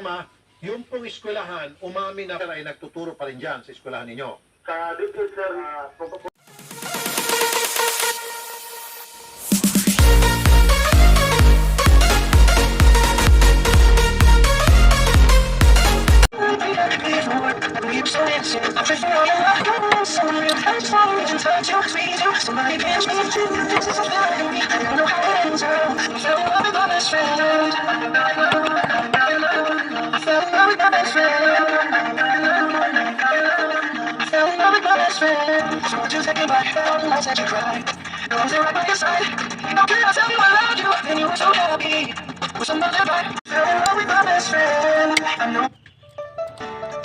tama, yung pong eskwelahan, umamin na ay nagtuturo pa rin dyan sa eskwelahan ninyo. Dito, sir,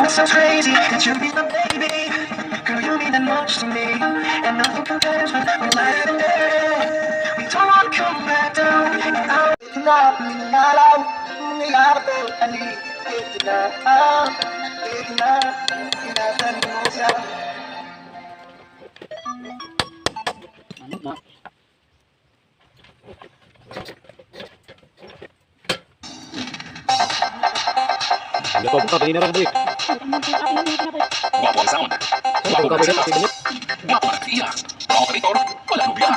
It's so crazy that you be my baby. Girl, you mean the most to me. And nothing compares when we light it up. We don't wanna come back down. It's not me, not out. We are the only. It's not. It's not. It's not anymore. Hindi ko pa kanina rin balik. Guwapo ang sound. Guwapo ang sound. Guwapo ang tiyak. Operator, wala nubya.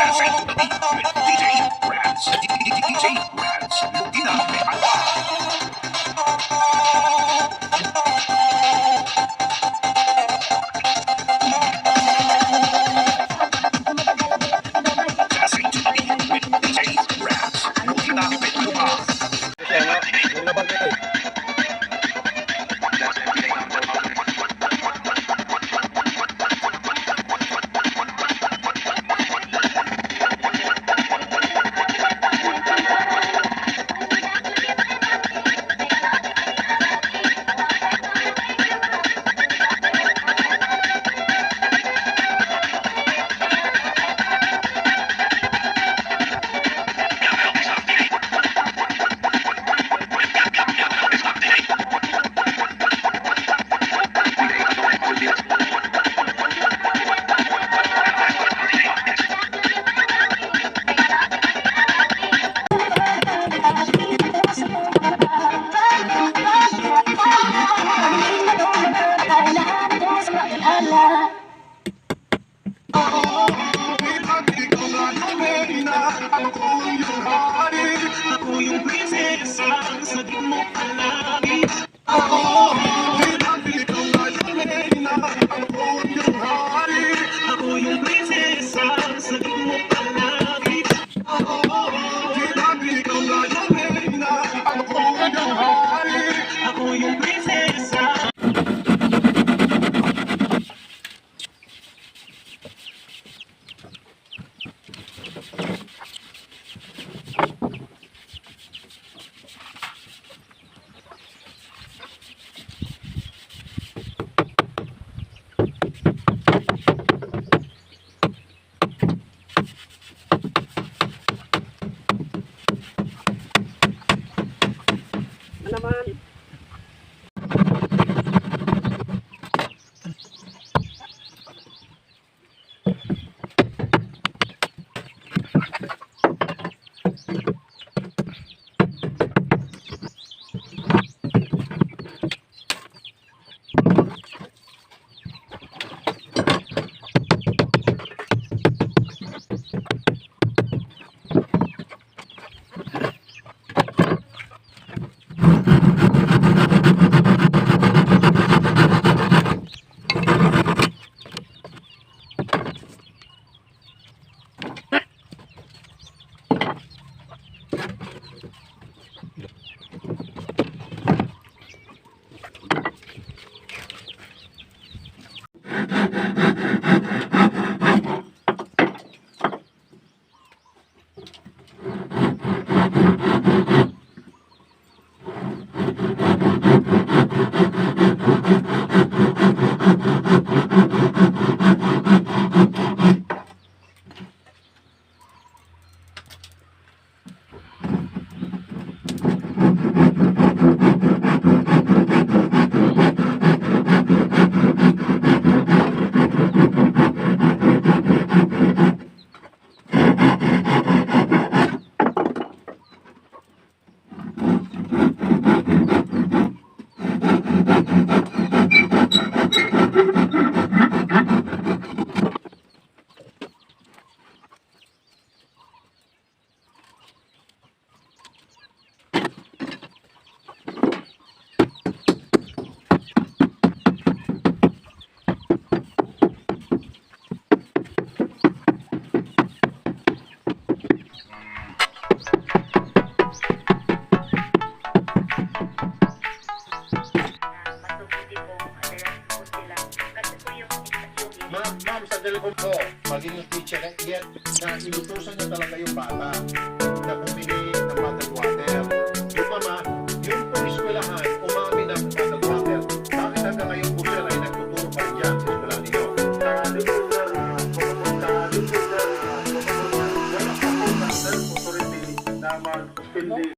Chance to the beat with DJ Rats. DJ Rats. Lutina de Alba. Chance to the beat with DJ Rats. Lutina de Alba. lamang, hindi